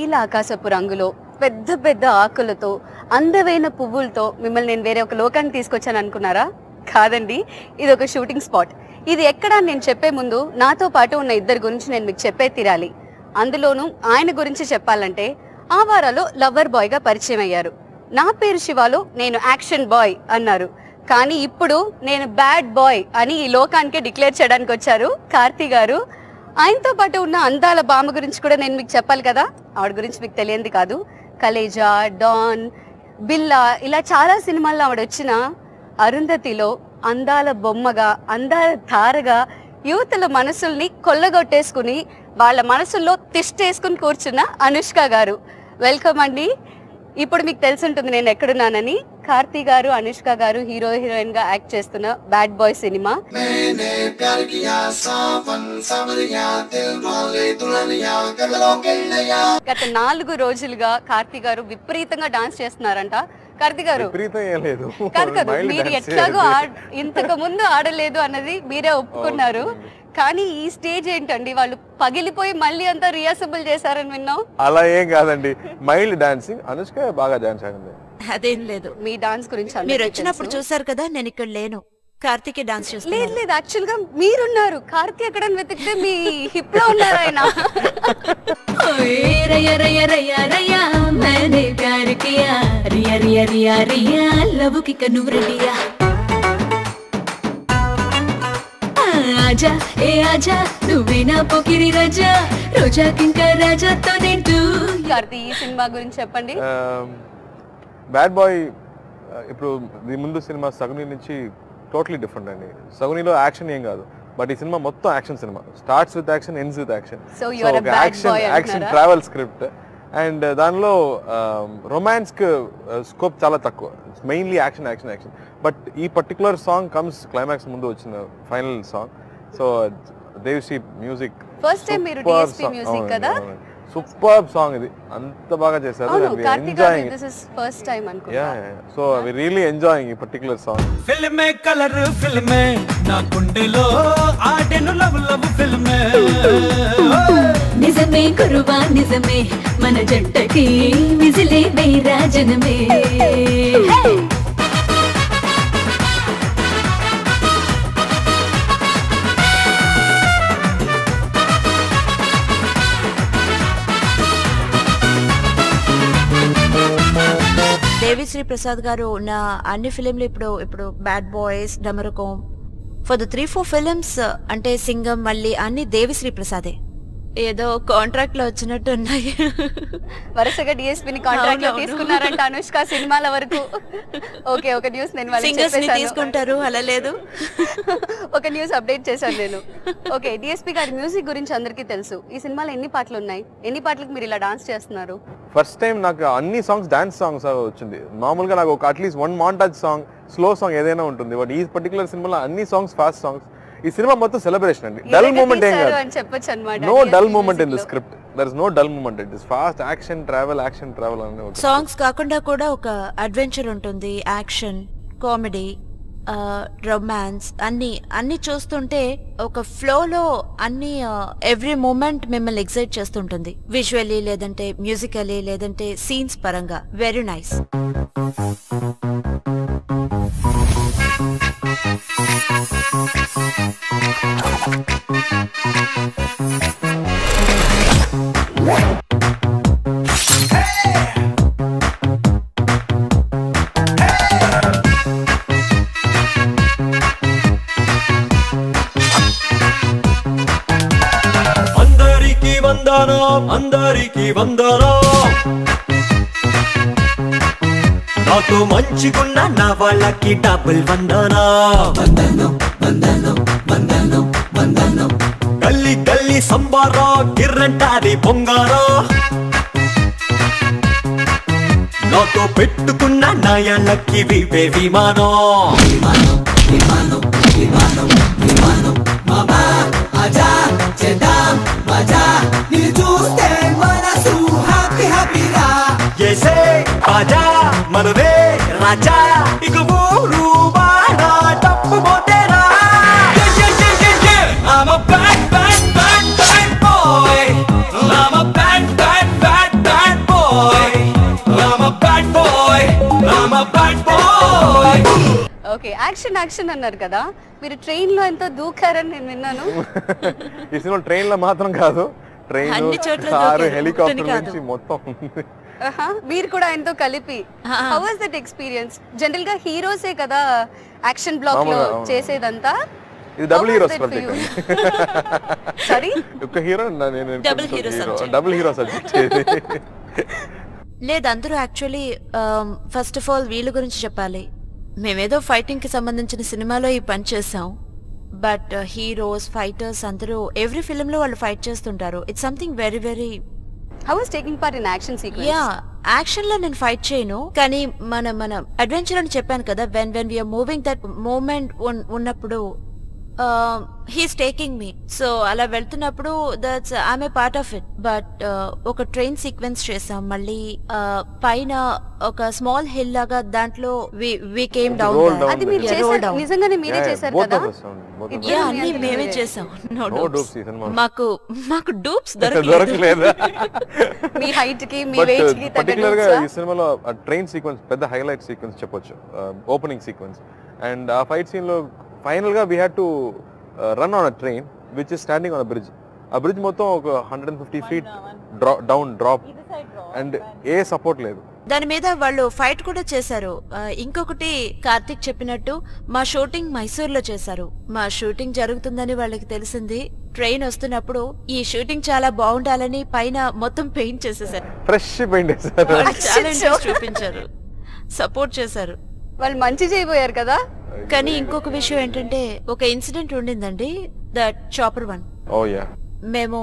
నీల ఆకాశపు రంగులో పెద్ద పెద్ద ఆకులతో అందమైన పువ్వులతో మిమ్మల్ని నేను వేరే ఒక లోకానికి తీసుకొచ్చాను అనుకున్నారా? కాదండి, ఇది ఒక షూటింగ్ స్పాట్. ఇది ఎక్కడ నేను చెప్పే ముందు నాతో పాటు ఉన్న ఇద్దరి గురించి నేను మీకు చెప్పే తీరాలి. అందులోనూ ఆయన గురించి చెప్పాలంటే ఆవారాలో లవర్ బాయ్గా పరిచయం అయ్యారు. నా పేరు శివాలో నేను యాక్షన్ బాయ్ అన్నారు. కానీ ఇప్పుడు నేను బ్యాడ్ బాయ్ అని ఈ లోకానికే డిక్లేర్ చేయడానికి వచ్చారు కార్తీ గారు. ఆయనతో పాటు ఉన్న అందాల బామ్మ గురించి కూడా నేను మీకు చెప్పాలి కదా. ఆవిడ గురించి మీకు తెలియంది కాదు. కలేజా, డాన్, బిల్లా ఇలా చాలా సినిమాల్లో ఆవిడ వచ్చిన అరుంధతిలో అందాల బొమ్మగా, అందాల తారగా యువతుల మనసుల్ని కొల్లగొట్టేసుకుని వాళ్ళ మనసుల్లో తిష్టేసుకుని కూర్చున్న అనుష్క గారు. వెల్కమ్ అండి. ఇప్పుడు మీకు తెలిసి ఉంటుంది నేను ఎక్కడున్నానని. కార్తీ గారు, అనుష్క గారు హీరో హీరోయిన్ గా యాక్ట్ చేస్తున్న బ్యాడ్ బాయ్ సినిమా. గత 4 రోజులుగా కార్తీ గారు విపరీతంగా డాన్స్ చేస్తున్నారంట. కార్తీ గారు కాదు, మీరు ఎట్లాగో ఇంతకు ముందు ఆడలేదు అన్నది మీరే ఒప్పుకున్నారు. కానీ ఈ స్టేజ్ ఏంటండి, వాళ్ళు పగిలిపోయి మళ్ళీ అంతా రిహార్సబుల్ చేశారని విన్నాం. అలా ఏం కాదండి, మైల్డ్ డాన్సింగ్. అనుష్క బాగా డాన్స్ ఆడింది. అదేం లేదు, మీ డాన్స్ గురించి మీరు వచ్చినప్పుడు చూసారు కదా, నేను ఇక్కడ లేను. కార్తీక్ డాన్స్ చేస్తాను. లేదు లేదు, యాక్చువల్ గా మీరున్నారు. కార్తీక్ ఎక్కడ వెతికితే మీ హిప్ లో ఉన్నారు ఆయన. ఆజా ఏ ఆజా నువ్వేనా పోకిరి రాజా రోజా కింకా రాజాతో నేను. కార్తీ, ఈ సినిమా గురించి చెప్పండి. బ్యాడ్ బాయ్ ఇప్పుడు ముందు సినిమా సగుని నుంచి టోటలీ డిఫరెంట్ అండి. సగునిలో యాక్షన్ ఏం కాదు, బట్ ఈ సినిమా మొత్తం action cinema. Starts with action, ends with action. So action travel script. And దానిలో రొమాన్స్ కి స్కోప్ చాలా తక్కువ. Mainly action action action. But ఈ పర్టికులర్ సాంగ్ కమ్స్ క్లైమాక్స్ ముందు వచ్చిన final song. So Devi Sri music, first time మీరు DSP music కదా, super song ఇది. అంత బాగా చేశారు. సో వి రియల్లీ ఎంజాయింగ్ ఈ పర్టికులర్ సాంగ్. ఫిల్మే కలర్ ఫిల్మే నా గుండెలో ఆడెను లవ్ లవ్ ఫిల్మే. నిజమే కురువా నిజమే మన జంటకి విజిలే వైరాజనమే. దేవిశ్రీ ప్రసాద్ గారు ఉన్న అన్ని ఫిలింలు ఇప్పుడు Bad Boys, Damarukam, for the 3-4 films అంటే సింగం, మళ్ళీ అన్ని దేవిశ్రీ ప్రసాదే. ఏదో కాంట్రాక్ట్ లో వచ్చినట్టు ఉన్నాయి. వరుసగా డిఎస్పీని కాంట్రాక్ట్ లో తీసుకున్నారంట అనుష్క సినిమాల వరకు. ఓకే, ఒక న్యూస్ నేను సింగర్స్ ని తీసుకుంటారు అలా లేదు. ఒక న్యూస్ అప్డేట్ చేశాను నేను. ఓకే, డిఎస్పీ గారి మ్యూజిక్ గురించి అందరికీ తెలుసు. ఈ సినిమాలో ఎన్ని పాటలు ఉన్నాయి? ఎన్ని పాటలకు మీరు ఇలా డాన్స్ చేస్తున్నారు? ఫస్ట్ టైం నాకు అన్ని సాంగ్స్ డాన్స్ సాంగ్స్ వచ్చింది. మామూలుగా నాకు ఒక at least 1 montage song, slow song ఏదైనా ఉంటుంది. బట్ ఈ పర్టికులర్ సినిమాలో అన్ని సాంగ్స్ ఫాస్ట్ సాంగ్స్. ఈ సినిమా మొత్తం సెలబ్రేషన్ అండి. డల్ మూమెంట్ ఏం కాదు. No dull moment in the script. There is no dull moment. It is fast action travel అని. సాంగ్స్ కాకుండా కూడా ఒక అడ్వెంచర్ ఉంటుంది, యాక్షన్, కామెడీ, రొమాన్స్ అన్ని చూస్తుంటే ఒక ఫ్లోలో అన్ని ఎవ్రీ మూమెంట్ మిమ్మల్ని ఎక్సైట్ చేస్తుంటుంది. విజువల్లీ, లేదంటే మ్యూజికల్లీ, లేదంటే సీన్స్ పరంగా వెరీ నైస్. అందరికి వందనం. నాతో మంచిగున్న నా వాళ్ళకి డబుల్ వందనం. గల్లీ గల్లీ సంబారా గిర్రంటాది పొంగారా. నాతో పెట్టుకున్న నాయాళ్ళకి వివే విమానం. ఆజా చేద్దాం మజా, నిన్ను చూస్తే మనసు హ్యాపీ హ్యాపీగా. ఎసే బాజా మనదే రాజా, ఇక ఊరు బాడ తప్పు పోతేరా. I'm a bad, bad, bad, bad boy. I'm a bad, bad, bad, bad action action అన్నారు కదా, మీరు ట్రైన్ లో ఎంతో దూకారని నేను విన్నాను. ఈ సినిమా ట్రైన్ లో మాత్రం కాదు, ట్రైన్, అన్ని చోట్ల కారు, దూకారు, హెలికాప్టర్ కాదు. నుంచి మొత్తం. మీరు కూడా ఎంతో కలిపి. How was that experience? General గా హీరోసే కదా యాక్షన్ బ్లాక్ లో మామూలుగా, అవును. చేసేదంతా. ఇది డబుల్ హీరో సబ్జెక్ట్. సారీ, ఒక హీరో, నేను Double hero subject. Double hero subject. లేదు, అందరూ యాక్చువల్లీ ఫస్ట్ ఆఫ్ ఆల్ వీళ్ళ గురించి చెప్పాలి. మేమేదో ఫైటింగ్ కి సంబంధించిన సినిమాలో ఈ పని చేసాం, బట్ హీరోస్, ఫైటర్స్ అందరూ ఎవ్రీ ఫిల్మ్ లో వాళ్ళు ఫైట్ చేస్తుంటారు. It's something very very. How was taking part in action sequence? Yeah, action లో నేను ఫైట్ చేయను, కానీ మన అడ్వెంచర్ అని చెప్పాను కదా, when we are moving that moment ఉన్నప్పుడు హీస్ టేకింగ్ మీ. సో అలా వెళ్తున్నప్పుడు that's I'm a part of it. But ఒక ట్రైన్ సీక్వెన్స్ చేసాం, మళ్ళీ పైన ఒక స్మాల్ హిల్ లాగా, దాంట్లో we came down. Roll down. అది మీరు చేశారు, నిజంగానే మీరే చేశారు కదా? యా, అన్ని మేమే చేసాం. No No dupes. dupes ఈ సినిమా. మాకు డూప్స్ దొరకలేదు. దొరకలేదా? మీ హైట్ కి మీ వెయిట్ కి తగ్గ పర్టికులర్ గా dupes ఆ? ఈ సినిమాలో ట్రైన్ సీక్వెన్స్ పెద్ద హైలైట్ సీక్వెన్స్ చెప్పొచ్చు, ఓపెనింగ్ సీక్వెన్స్. అండ్ ఆ ఫైట్ సీన్ లో ఫైనల్ గా we had to run on a train which is standing on a bridge. ఆ బ్రిడ్జ్ మొత్తం ఒక 150 feet down drop, and A support లేదు. దాని మీద వాళ్ళు ఫైట్ కూడా చేశారు. ఇంకొకటి కార్తిక్ చెప్పినట్టు మా షూటింగ్ మైసూర్లో చేశారు. మా షూటింగ్ జరుగుతుందని వాళ్ళకి తెలిసింది. ట్రైన్ వస్తున్నప్పుడు ఈ షూటింగ్ చాలా బాగుండాలని పైన మొత్తం పెయింట్ చేసేసారు. ఫ్రెష్ పెయింట్ వేసారు. వాళ్ళు చాలా ఇంట్రెస్ట్ చూపించారు, సపోర్ట్ చేశారు. వాళ్ళు మంచి చేయబోయారు కదా. కానీ ఇంకొక విషయం ఏంటంటే, ఒక ఇన్సిడెంట్ ఉండిందండి, దట్ చాపర్ 1. Oh yeah. మేము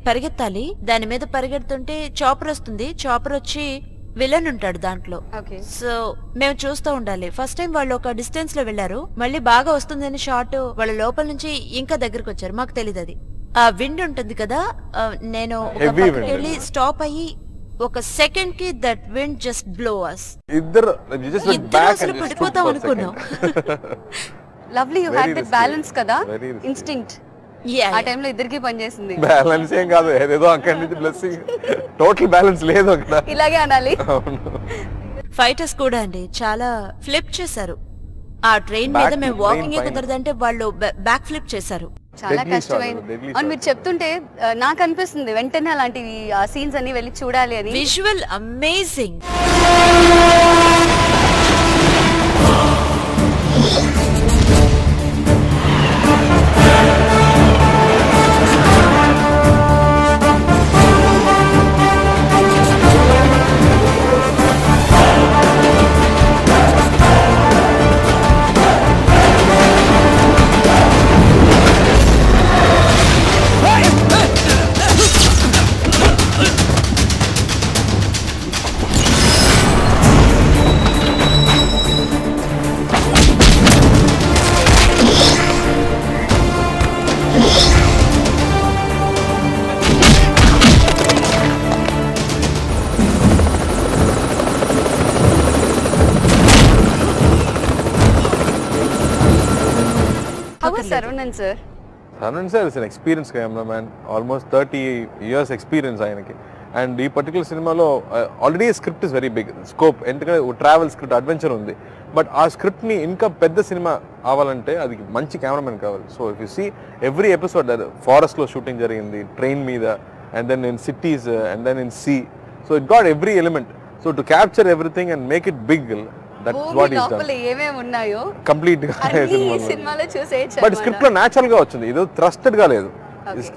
పరిగెత్తాలి, దాని మీద పరిగెడుతుంటే చాపర్ వస్తుంది. చాపర్ వచ్చి విలన్ ఉంటాడు దాంట్లో. ఓకే. సో మేము చూస్తూ ఉండాలి. ఫస్ట్ టైం వాళ్ళు ఒక డిస్టెన్స్ లో వెళ్లారు, మళ్ళీ బాగా వస్తుందని షార్ట్ వాళ్ళ లోపల నుంచి ఇంకా దగ్గరకు వచ్చారు. మాకు తెలియదు అది. ఆ విండ్ ఉంటుంది కదా, నేను ఒక Heavy పక్కకి wind. వెళ్ళి స్టాప్ అయ్యి ఒక సెకండ్ కి దట్ విండ్ జస్ట్ బ్లో అస్. ఇద్దరు అసలు పడిపోతాం అనుకున్నాం. Lovely, you had that balance కదా, Very risky. ఇన్స్టింక్ట్. Yeah, ఆ yeah. టైంలో ఇద్దరికి పనిచేసింది. బ్యాలెన్స్ ఏం కాదు, ఏదేదో అక్కడి నుంచి బ్లెస్సింగ్. టోటల్ బ్యాలెన్స్ లేదు అక్కడ. ఇలాగే అనాలి. ఫైటర్స్ కూడా అండి చాలా ఫ్లిప్ చేశారు. ఆ ట్రైన్ మీద మేము వాకింగ్ train కుదరదంటే వాళ్ళు బ్యాక్ ఫ్లిప్ చేశారు. చాలా Deadly కష్టమైంది. shot, deadly అవును, shot. మీరు చెప్తుంటే నాకు అనిపిస్తుంది వెంటనే అలాంటివి ఆ సీన్స్ అన్ని వెళ్ళి చూడాలి అని. Visual amazing. How was Sarunan sir? Sarunan sir is an experienced cameraman, almost 30 years experience ఆయనకి. అండ్ ఈ పర్టికులర్ సినిమాలో already script is very big scope, ఎందుకంటే ట్రావెల్ స్క్రిప్ట్, అడ్వెంచర్ ఉంది. బట్ ఆ స్క్రిప్ట్ ని ఇంకా పెద్ద సినిమా అవ్వాలంటే అది మంచి కెమెరామెన్ కావాలి. So if you see every episode forest లో షూటింగ్ జరిగింది, ట్రైన్ మీద, and then in cities, and then in sea. So it got every element. So to capture everything and make it big, that's what is done. లోపల ఏమేమి ఉన్నాయో complete గా అన్ని ఈ సినిమాలో చూసేయచ్చు. బట్ స్క్రిప్ట్ లో న్యాచురల్ గా వచ్చింది, ఇది థ్రస్టెడ్ గా లేదు.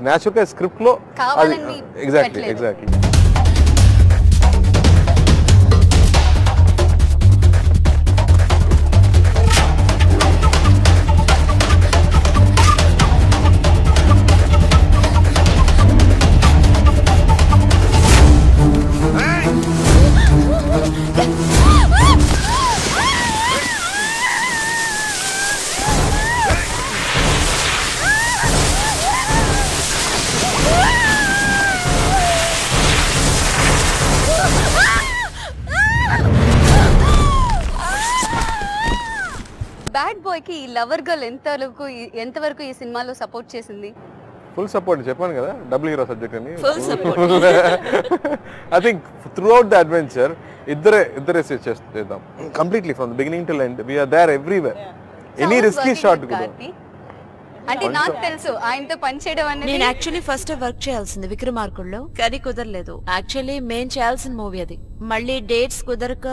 న్యాచురల్ గా స్క్రిప్ట్ లో కావాలని ఎగ్జాక్ట్లీ పెట్టలేదు. ఎగ్జాక్ట్లీ. బ్యాడ్ బాయ్ కి ఈ లవర్ గర్ల్ ఎంతవరకు ఈ సినిమాలో సపోర్ట్ చేసింది? ఫుల్ సపోర్ట్ చెప్పాను కదా, డబుల్ హీరో సబ్జెక్ట్ అని. Full support. I think throughout the adventure ఇద్దరే చేద్దాం completely from the beginning to end. We are there everywhere. Any risky shot కూడా. అంటే నాకు తెలుసు ఆయనతో పనిచేయడం అనేది. నేను యాక్చువల్లీ ఫస్ట్ వర్క్ చేయాల్సింది విక్రమార్కుల్లో, కానీ కుదరలేదు. యాక్చువల్లీ మేం చేయాల్సిన మూవీ అది, మళ్ళీ డేట్స్ కుదరక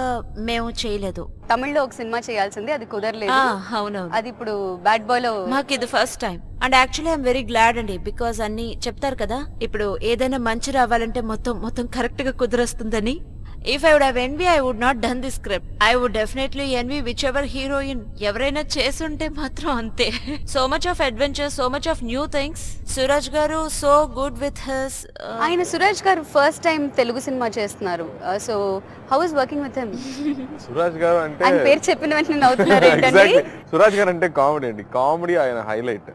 మేము చేయలేదు. తమిళ్లో ఒక సినిమా చేయాల్సింది, అది కుదరలేదు. అవునవును, అది ఇప్పుడు బ్యాడ్ బాయ్ లో మాకు ఇది first time. And actually I'm very glad అండి, బికాస్ అన్ని చెప్తారు కదా, ఇప్పుడు ఏదైనా మంచి రావాలంటే మొత్తం కరెక్ట్ గా కుదరొస్తుందని. If I would have envy, I would not done this script. I would definitely envy whichever heroine ఎవరైనా చేస్తుంటే మాత్రం అంతే. So much of adventure, so much of new things. Suraj గారు so good with his. ఆయన సురాజ్ గారు first time Telugu cinema చేస్తున్నారు. So how is working with him? Suraj గారు అంటే ఆయన పేరు చెప్పిన వెంటనే నవ్వుతున్నారు ఏంటండి? సురాజ్ గారు అంటే కామెడీ అండి, కామెడీ ఆయన highlight.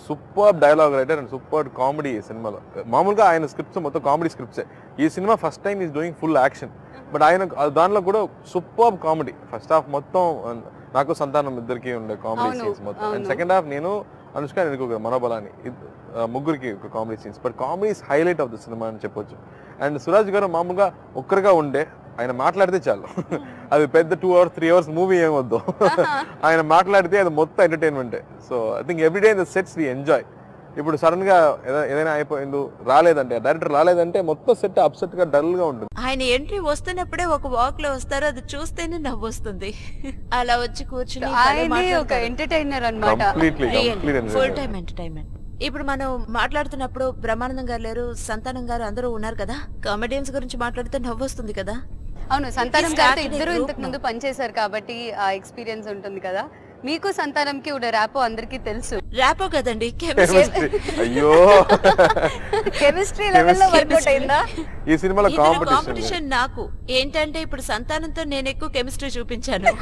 Super dialogue writer and super comedy సినిమాలో. మామూలుగా ఆయన స్క్రిప్ట్స్ మొత్తం కామెడీ స్క్రిప్ట్సే. ఈ cinema first time is doing full action, but ఆయన దానిలో కూడా సూపర్ కామెడీ. ఫస్ట్ హాఫ్ మొత్తం నాకు సంతానం ఇద్దరికి ఉండే కామెడీ సీన్స్ మొత్తం, అండ్ సెకండ్ హాఫ్ నేను అనుష్క నేను మనోబలాని ముగ్గురికి ఒక comedy scenes. But comedy is highlight of the cinema అని చెప్పొచ్చు. అండ్ సురాజ్ గారు మామూలుగా ఒక్కరిగా ఉండే, ఆయన మాట్లాడితే చాలు, అది పెద్ద 2 hours 3 hours మూవీ ఏమొద్దు, ఆయన మాట్లాడితే అది మొత్తం ఎంటర్టైన్మెంటే. So I think every day in the sets we enjoy. ఇప్పుడు సడన్ గా ఏదైనా అయిపోయింది రాలేదంటే, డైరెక్టర్ రాలేదంటే మొత్తం సెట్ అప్సెట్ గా డల్ గా ఉంటుంది. ఆయన ఎంట్రీ వస్తున్నప్పుడే ఒక వాక్ లో వస్తారు, అది చూస్తేనే నవ్వు వస్తుంది. అలా వచ్చి కూర్చుని ఆయనే ఒక ఎంటర్టైనర్ అన్నమాట, ఫుల్ టైం ఎంటర్టైన్మెంట్. ఇప్పుడు మనం మాట్లాడుతున్నప్పుడు బ్రహ్మానందం గారు లేరు, సంతానం గారు అందరూ ఉన్నారు కదా, కామెడియన్స్ గురించి మాట్లాడితే నవ్వు వస్తుంది కదా. అవును, సంతానం గారితో ఇద్దరు ఇంతకు ముందు పనిచేశారు కాబట్టి ఆ ఎక్స్పీరియన్స్ ఉంటుంది కదా. మీకు సంతానంకి ఉన్న ర్యాపో అందరికీ తెలుసు. ర్యాపో కదండి, అయ్యో కెమిస్ట్రీ లెవెల్లో వర్కౌట్ అయిందా ఈ సినిమాలో? కాంపిటీషన్ నాకు ఏంటంటే ఇప్పుడు సంతానంతో నేను ఎక్కువ కెమిస్ట్రీ చూపించాను.